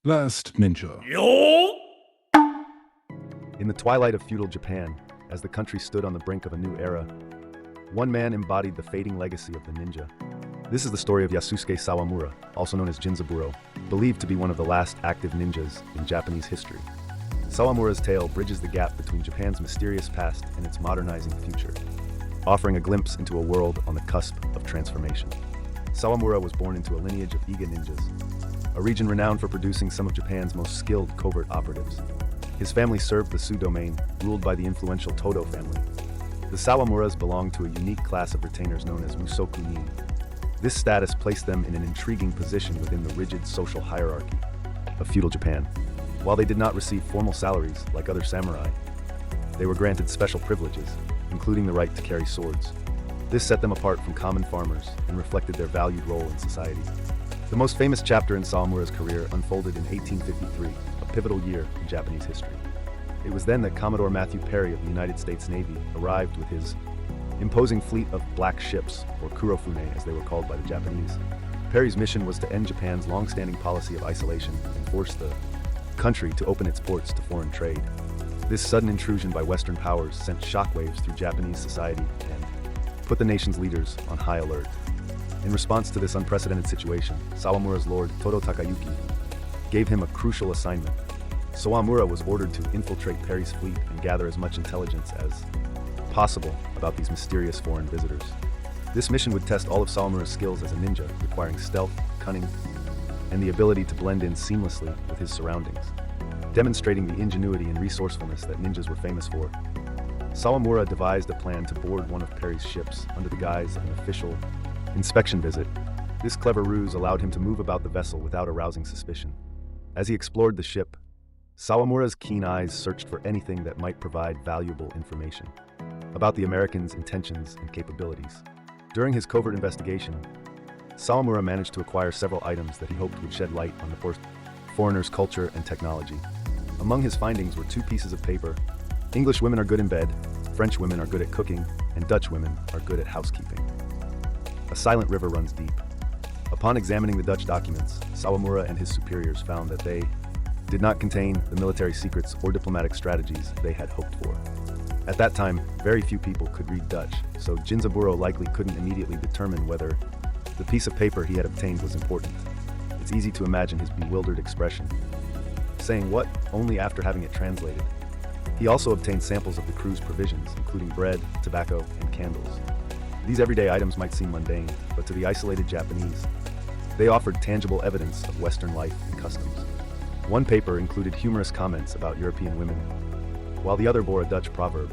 Last Ninja. In the twilight of feudal Japan, as the country stood on the brink of a new era, one man embodied the fading legacy of the ninja. This is the story of Yasusuke Sawamura, also known as Jinzaburō, believed to be one of the last active ninjas in Japanese history. Sawamura's tale bridges the gap between Japan's mysterious past and its modernizing future, offering a glimpse into a world on the cusp of transformation. Sawamura was born into a lineage of Iga ninjas, a region renowned for producing some of Japan's most skilled covert operatives. His family served the Tsu Domain, ruled by the influential Tōdō family. The Sawamuras belonged to a unique class of retainers known as Musoku-nin. This status placed them in an intriguing position within the rigid social hierarchy of feudal Japan. While they did not receive formal salaries like other samurai, they were granted special privileges, including the right to carry swords. This set them apart from common farmers and reflected their valued role in society. The most famous chapter in Sawamura's career unfolded in 1853, a pivotal year in Japanese history. It was then that Commodore Perry of the United States Navy arrived with his imposing fleet of black ships, or kurofune as they were called by the Japanese. Perry's mission was to end Japan's long-standing policy of isolation and force the country to open its ports to foreign trade. This sudden intrusion by Western powers sent shockwaves through Japanese society and put the nation's leaders on high alert. In response to this unprecedented situation, Sawamura's lord, Tōdō Takayuki, gave him a crucial assignment. Sawamura was ordered to infiltrate Perry's fleet and gather as much intelligence as possible about these mysterious foreign visitors. This mission would test all of Sawamura's skills as a ninja, requiring stealth, cunning, and the ability to blend in seamlessly with his surroundings, demonstrating the ingenuity and resourcefulness that ninjas were famous for. Sawamura devised a plan to board one of Perry's ships under the guise of an official inspection visit. This clever ruse allowed him to move about the vessel without arousing suspicion. As he explored the ship, Sawamura's keen eyes searched for anything that might provide valuable information about the Americans' intentions and capabilities. During his covert investigation, Sawamura managed to acquire several items that he hoped would shed light on the foreigner's culture and technology. Among his findings were 2 pieces of paper. English women are good in bed, French women are good at cooking, and Dutch women are good at housekeeping. A silent river runs deep. Upon examining the Dutch documents, Sawamura and his superiors found that they did not contain the military secrets or diplomatic strategies they had hoped for. At that time, very few people could read Dutch, so Jinzaburō likely couldn't immediately determine whether the piece of paper he had obtained was important. It's easy to imagine his bewildered expression, saying what only after having it translated. He also obtained samples of the crew's provisions, including bread, tobacco, and candles. These everyday items might seem mundane, but to the isolated Japanese, they offered tangible evidence of Western life and customs. One paper included humorous comments about European women, while the other bore a Dutch proverb,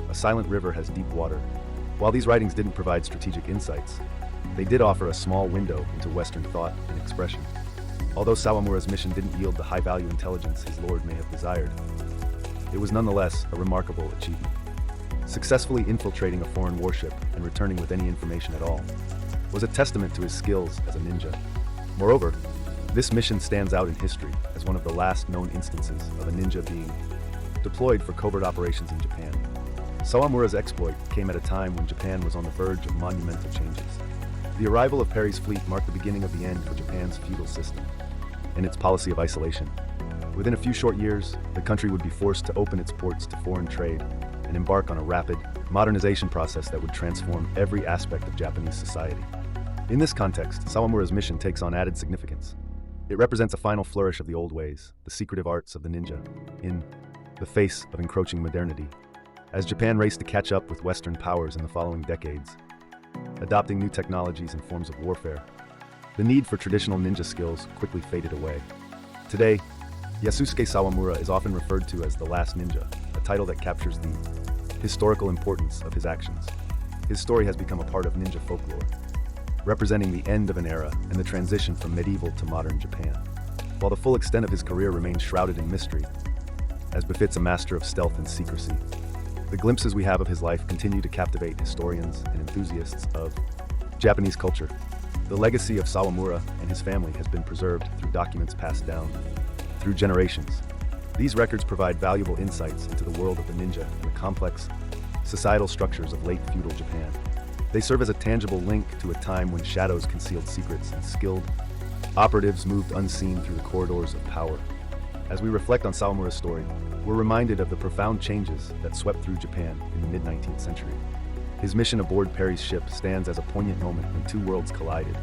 "A silent river has deep water." While these writings didn't provide strategic insights, they did offer a small window into Western thought and expression. Although Sawamura's mission didn't yield the high-value intelligence his lord may have desired, it was nonetheless a remarkable achievement. Successfully infiltrating a foreign warship and returning with any information at all was a testament to his skills as a ninja. Moreover, this mission stands out in history as one of the last known instances of a ninja being deployed for covert operations in Japan. Sawamura's exploit came at a time when Japan was on the verge of monumental changes. The arrival of Perry's fleet marked the beginning of the end for Japan's feudal system and its policy of isolation. Within a few short years, the country would be forced to open its ports to foreign trade and embark on a rapid modernization process that would transform every aspect of Japanese society. In this context, Sawamura's mission takes on added significance. It represents a final flourish of the old ways, the secretive arts of the ninja, in the face of encroaching modernity. As Japan raced to catch up with Western powers in the following decades, adopting new technologies and forms of warfare, the need for traditional ninja skills quickly faded away. Today, Yasusuke Sawamura is often referred to as the Last Ninja, a title that captures the historical importance of his actions. His story has become a part of ninja folklore, representing the end of an era and the transition from medieval to modern Japan. While the full extent of his career remains shrouded in mystery, as befits a master of stealth and secrecy, the glimpses we have of his life continue to captivate historians and enthusiasts of Japanese culture. The legacy of Sawamura and his family has been preserved through documents passed down through generations. These records provide valuable insights into the world of the ninja and the complex societal structures of late feudal Japan. They serve as a tangible link to a time when shadows concealed secrets and skilled Operatives moved unseen through the corridors of power. As we reflect on Sawamura's story, we're reminded of the profound changes that swept through Japan in the mid-19th century. His mission aboard Perry's ship stands as a poignant moment when two worlds collided,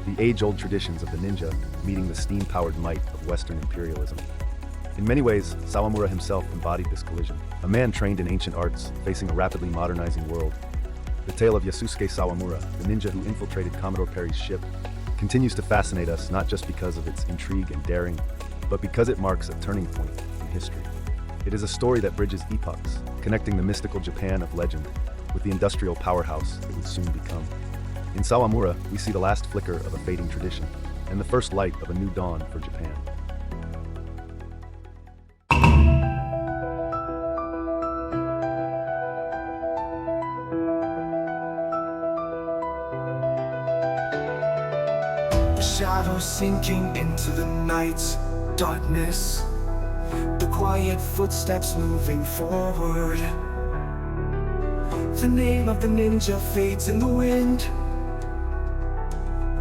the age-old traditions of the ninja meeting the steam-powered might of Western imperialism. In many ways, Sawamura himself embodied this collision, a man trained in ancient arts, facing a rapidly modernizing world. The tale of Yasusuke Sawamura, the ninja who infiltrated Commodore Perry's ship, continues to fascinate us not just because of its intrigue and daring, but because it marks a turning point in history. It is a story that bridges epochs, connecting the mystical Japan of legend with the industrial powerhouse it would soon become. In Sawamura, we see the last flicker of a fading tradition, and the first light of a new dawn for Japan. Shadows sinking into the night's darkness, the quiet footsteps moving forward. The name of the ninja fades in the wind,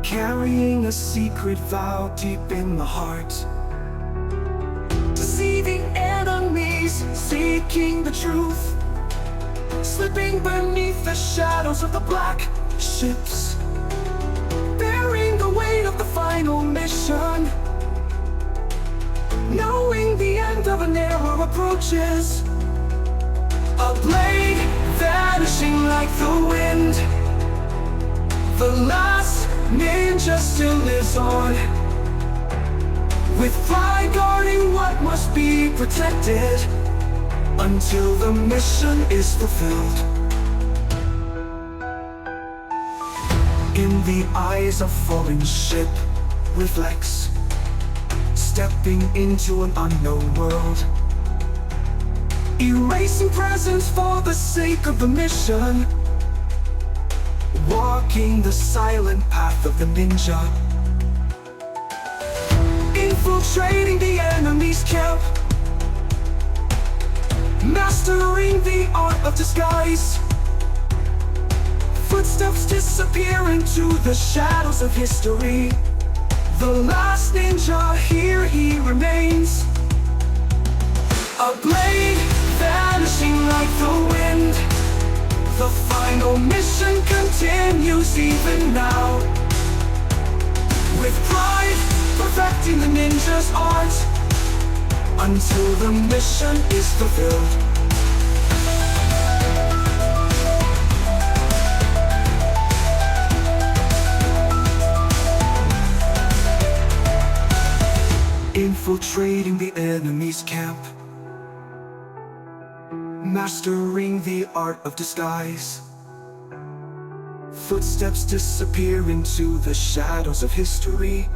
carrying a secret vow deep in the heart. Deceiving enemies, seeking the truth, slipping beneath the shadows of the black ships, bearing the weight of the final mission, knowing the end of an era approaches. A blade vanishing like the wind, the last ninja still lives on, with pride guarding what must be protected until the mission is fulfilled. In the eyes of fallen ship reflects, stepping into an unknown world, erasing presence for the sake of the mission, walking the silent path of the ninja, infiltrating the enemy's camp, mastering the art of disguise. Footsteps disappear into the shadows of history. The last ninja, here he remains, a blade vanishing like the wind. The final mission continues even now, with pride perfecting the ninja's art until the mission is fulfilled. Infiltrating the enemy's camp, mastering the art of disguise. Footsteps disappear into the shadows of history.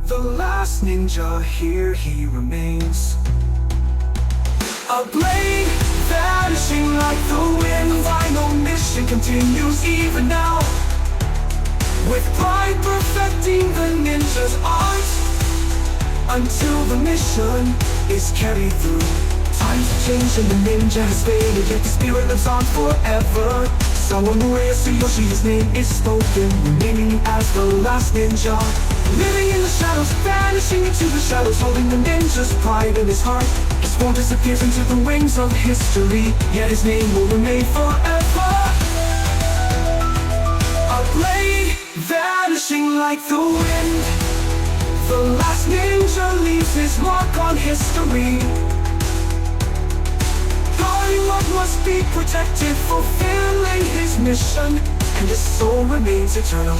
The last ninja, here he remains, a blade vanishing like the wind. The final mission continues even now, with pride perfecting the ninja's art until the mission is carried through. Times have changed and the ninja has faded, yet the spirit lives on forever. Sawamura Yasuyoshi, his name is spoken, remaining as the last ninja, living in the shadows, vanishing into the shadows, holding the ninja's pride in his heart. His form disappears into the wings of history, yet his name will remain forever. A blade vanishing like the wind, the last ninja leaves his mark on history, guarding what must be protected, fulfilling his mission, and his soul remains eternal.